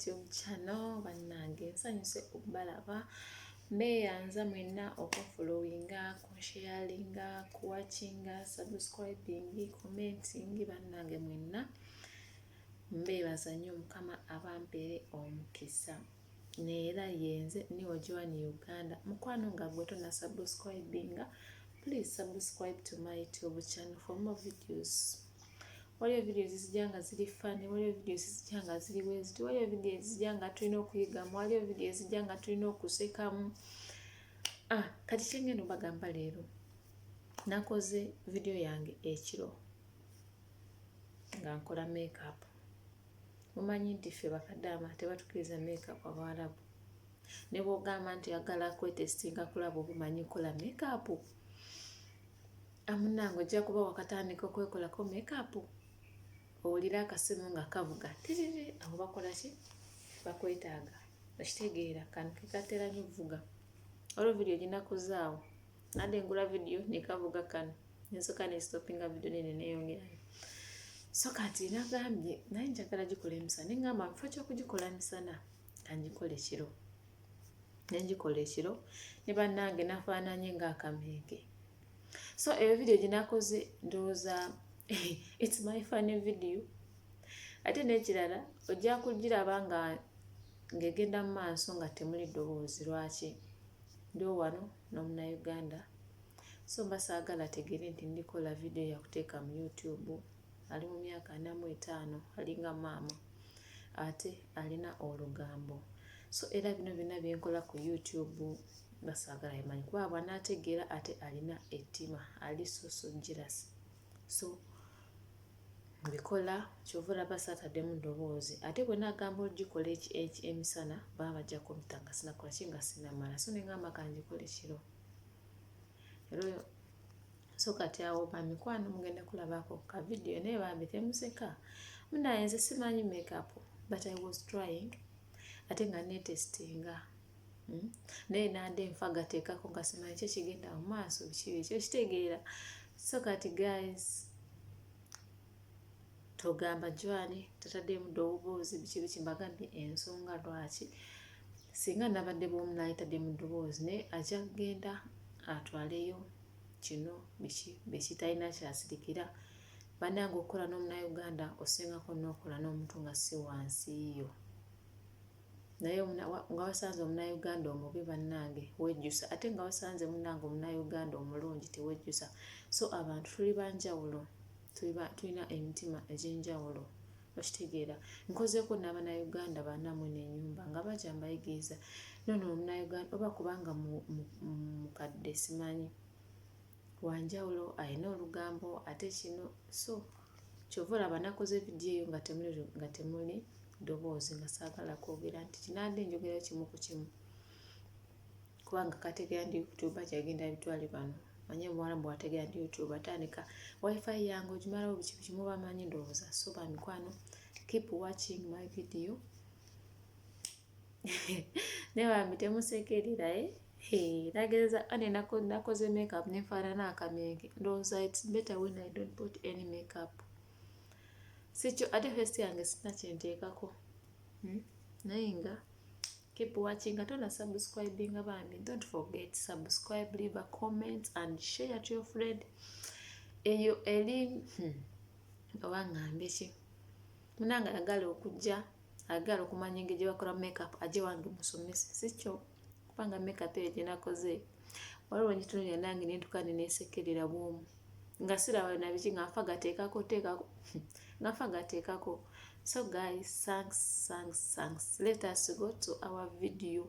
YouTube channel bannange nsanyuse okubalaba mbeeyanza mwenna okufollowinga, kusharinga, kuwatchinga, subscribing, commenting bannange mwenna mbeebaza nnyo Mukama abampeere omukisa neera yenze niwo Joan Uganda mukwano nga gwe tonna subscribinga please subscribe to my YouTube channel for more videos. Waliyo videos zijanga ziri funny, waliyo videos zijanga ziri weziti, waliyo videos zijanga tulina okuyigamu, waliyo videos zijanga tulina okusekamu. Kati kyengenda bagamba leero nakoze video yange ekiro nga nkola makeup. Mumanyi nti ffe bakadaama tebatukiriza makeup Abarabu. Ne bw'ogamba nti yagala kwetestinga kulaba obumanyi kola makeup, amunange ojja kuba wakatandika okwekolako makeup owulira akasimu nga kavuga tiriri aho bakola ki bakwetaaga okitegeera kano kekatera nnyo vuga olwo video ginakozaawo nadde ngula video nekavuga kano nensoka nestopinga video nene neyongerayo so kati nagambye naye njagala gikola emisana nengamba mufo kyokugikola misana kanjikole ekiro nenjikola ekiro ne bannange nafaananye ng'akamenke. So eyo video ginakoze ndowooza it's my funny video ate n'ekirala ojja kugiraba nga ng'egenda mu maaso nga temuli ddoboozi lwaki ndi wano n'omunnayuganda so mbasaagala tegere nti ndikola video yakuteeka mu YouTube. Ali mu myaka 45 alinga maama ate alina olugambo so era bino byonna byenkola ku YouTube basaagala imanyi kuba bw'anaategeera ate alina ettima ali so jealous so mbikola kyova olaba saataddemu ddoboozi ate bwe naagamba ogikola emisana baba bajja kumpita sinakola ki nga sinamala so nengamba kanjikole kiro ero so kati awo bamikwano mugenda kulabako ka video naye bambi temuseka munaye nze simanyi makeup but I was trying ate nga netestinga naye nande nfagateekako nga simanyi kye kigenda mu maaso biki ekyo kitegeera so kati guys togamba Joan tataddemu ddoboozi biki mbagambye ensonga lwaki singa nabadde bw'omu naayitaddemu ddoboozi naye ajja kugenda atwaleyo kino biki talina kyasirikira bannange okukola n'omunnayuganda osingako n'okola n'omuntu nga si wansi yo naye nga wasanze omunnayuganda omubi bannange wejjusa ate nga wasanze munnange omunnayuganda omulungi tewejjusa so abantu tuli banjawulo tulina emitima egy'enjawulo okitegeera nkozeeko n'abannayuganda bannamu n'ennyumba nga bajja mbayigiriza nono omunnayuganda oba kubanga mukadde simanyi wanjawulo alina olugambo ate kino so kyova olaba nakoze vidiyo eyo nga temuli ddoboozi nga saagala kwogera nti kinadde njogera kimu ku kimu kubanga kategeera ndi YouTube kyagenda bitwale bano manye muwala bwategeera ndi YouTube atandika wifi yange ogimalawo biki muba manyi ndowooza so bamikwano keep watching my video ne bambi temusekerera nageza ane nakoze makeup nefaanana akamenke ndowooza it's better when I don't put any makeup sikyo ate face yange sina kyenteekako naye nga keep watching atona subscribing bambi don't forget subscribe, leave a comment and share to your friend eyo eri owangambe ki munanga agala okujja agala okumanya engeri gye bakola makeup ajje wange musomese sikyo kubanga makeup eyo gye nakoze waliwo ngitunulira nange nentuka neneesekerera bwomu nga siraba na biki nga nfa gateekako so guys thanks let us go to our video.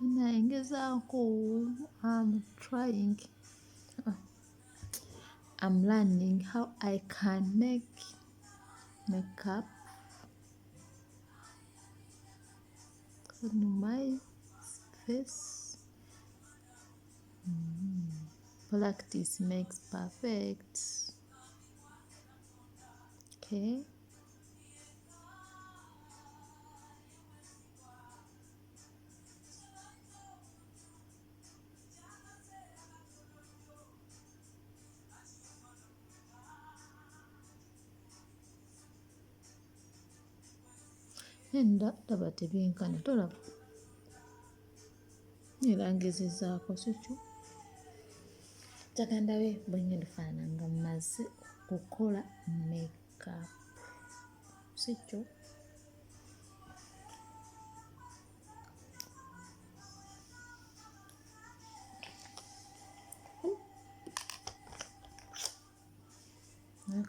naye ngezaako. I'm trying. I'm learning how I can make makeup on my face. Practice makes perfect. Okay. Ndaba tebyenkana tolaba era ngezezaako si kyo njagala ndabe bwe ngenda ofaanana nga mmaze okukola makeup si kyo.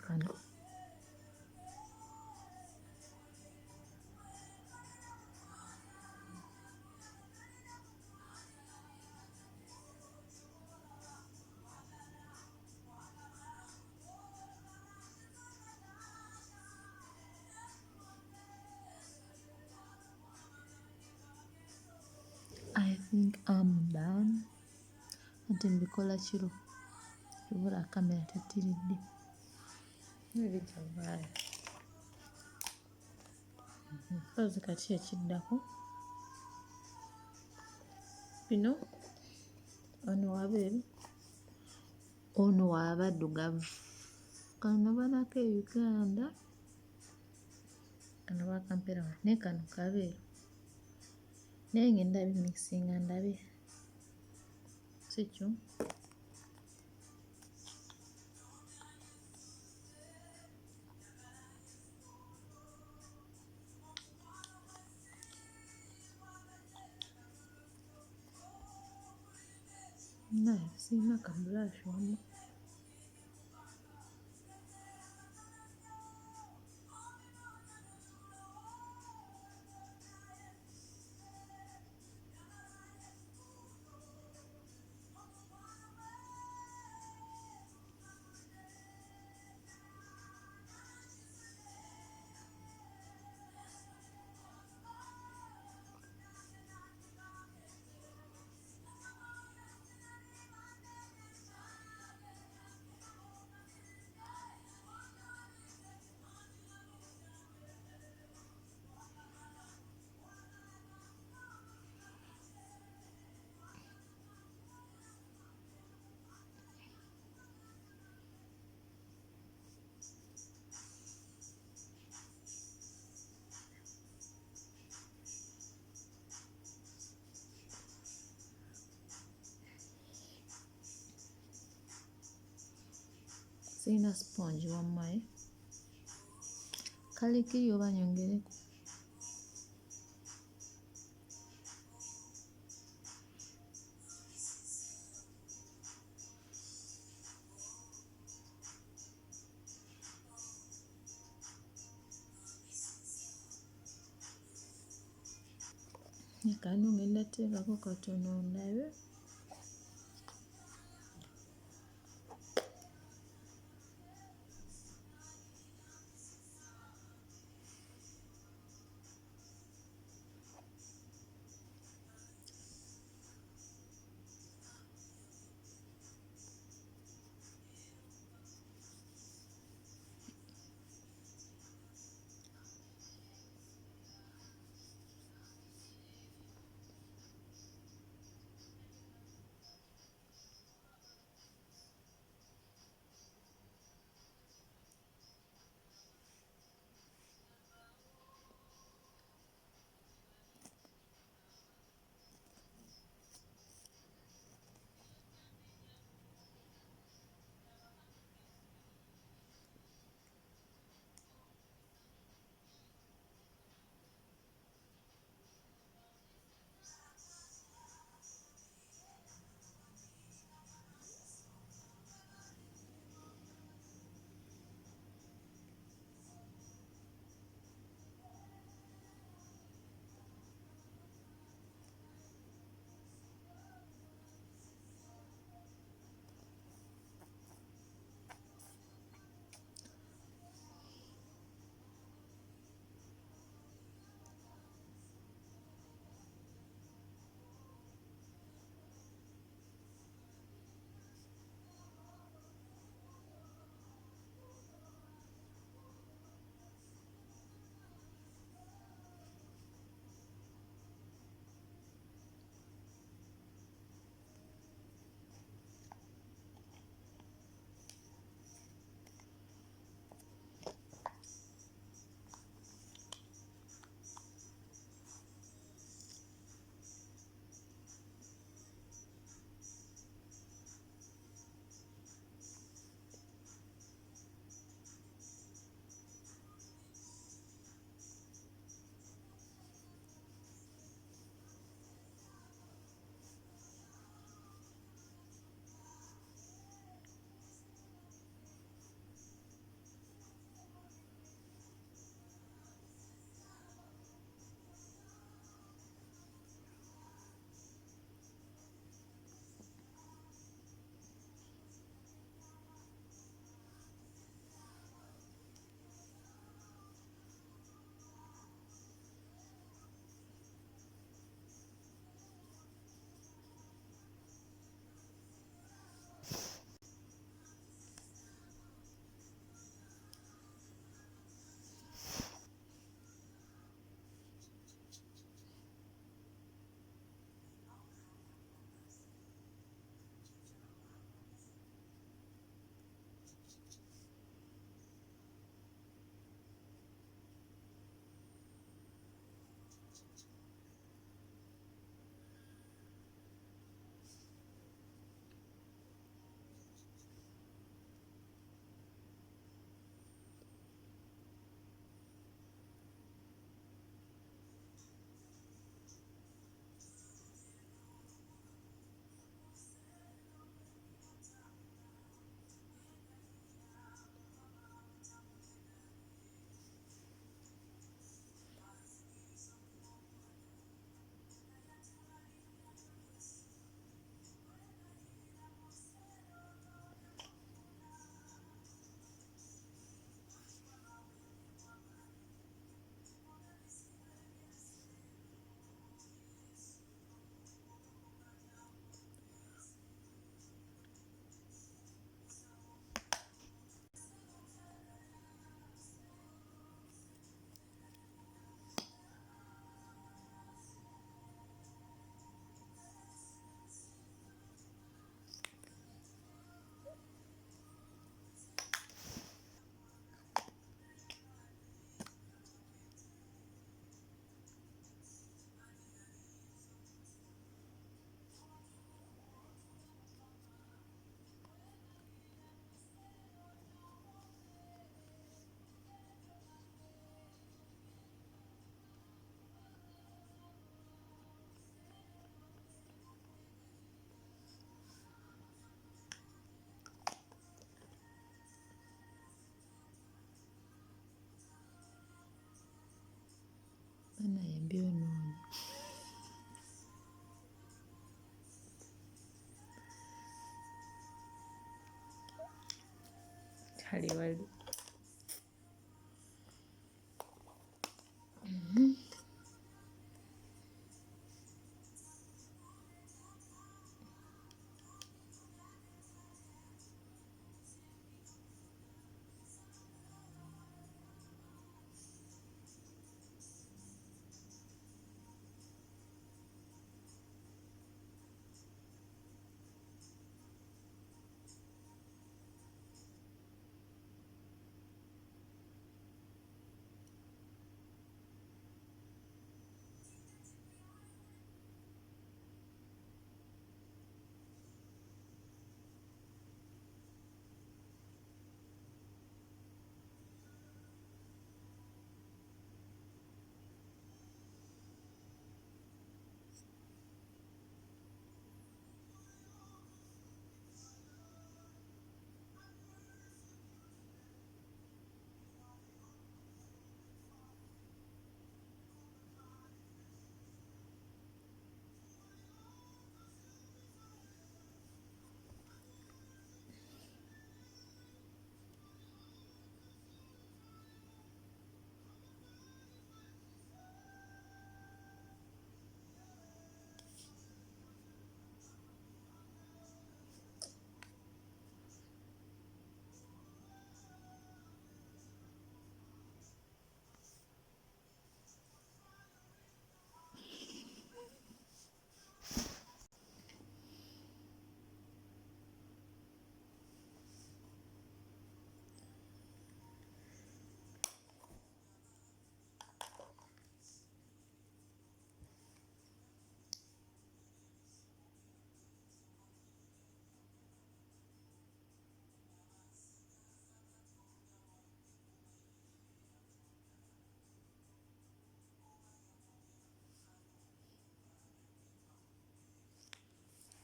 Kano I think I'm done. Ate mbikola kiro kibula kamera tetiridde ebijavaayo mpozi kati ekiddako bino ono wabweru ono wabaddugavu kano banako e Uganda kano bakampera naye kano kabeeru naye ngenda bimikisinga ndabe si kyo. Naye sirina ka blush wano. Sirina sponge wammaye kale kiri oba nyongereko. Kano ngenda teekako katono ndabe. naye mbyonoonya. Kali wali.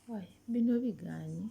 Wayi bino bigaanye.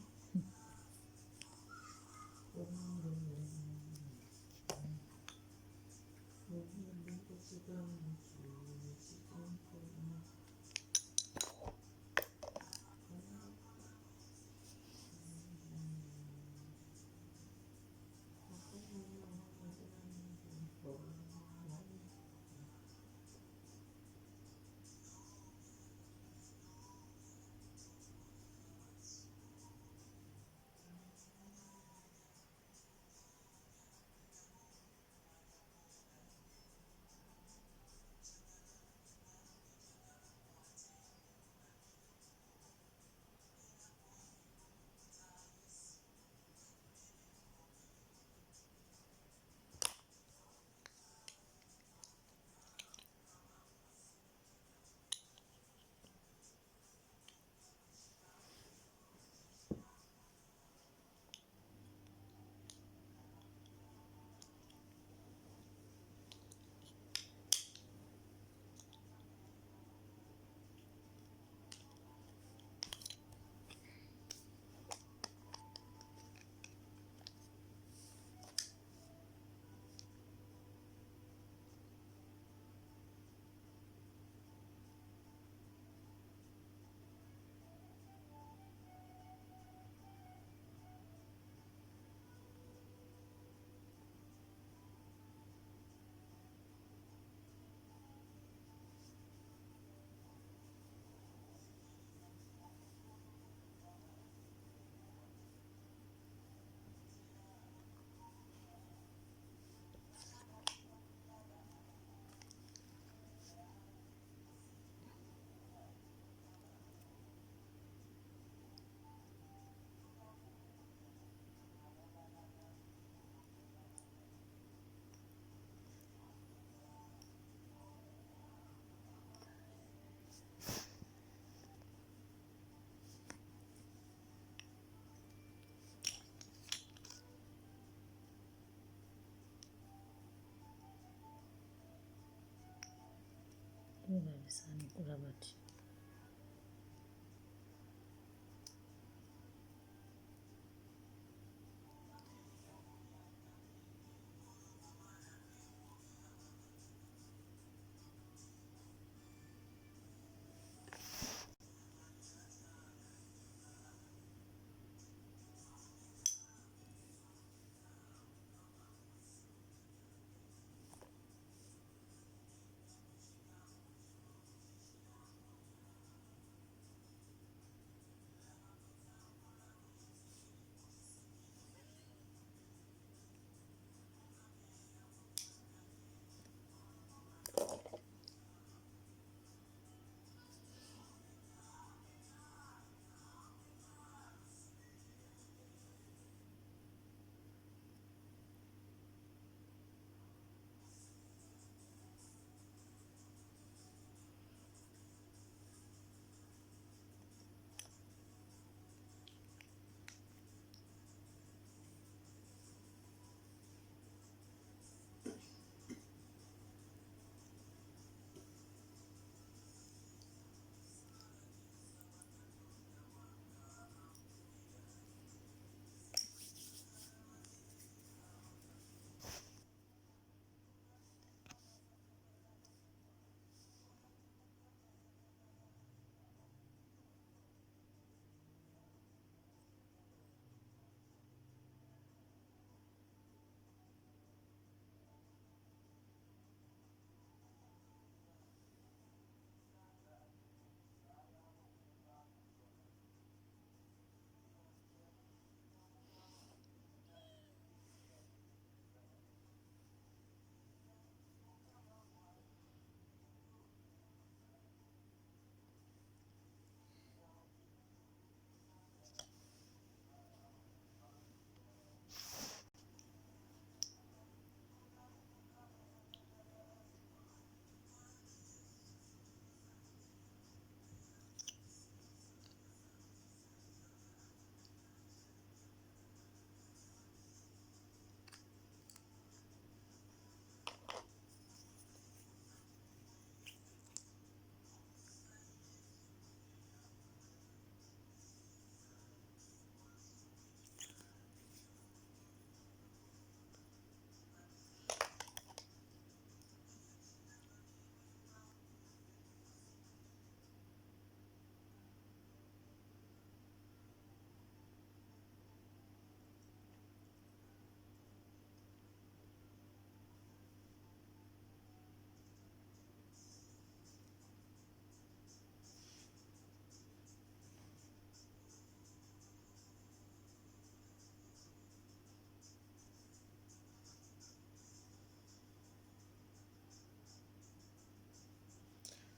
Biba bisaanukula bati.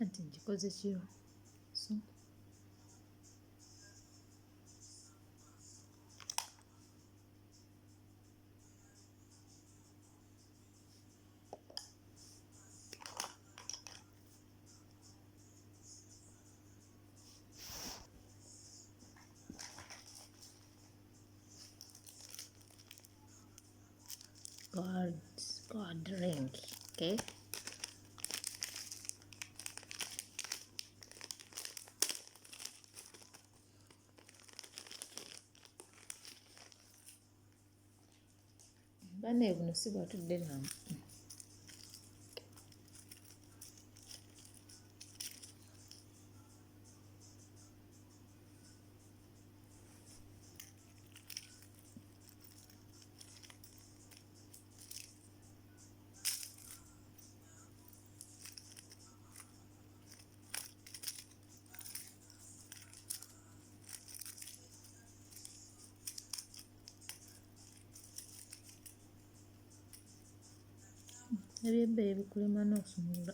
anti ngikoze kiro so God ring. Okay. Bane buno si bwatudde namu. Ebyebbeeyi bikulema n'osumulula.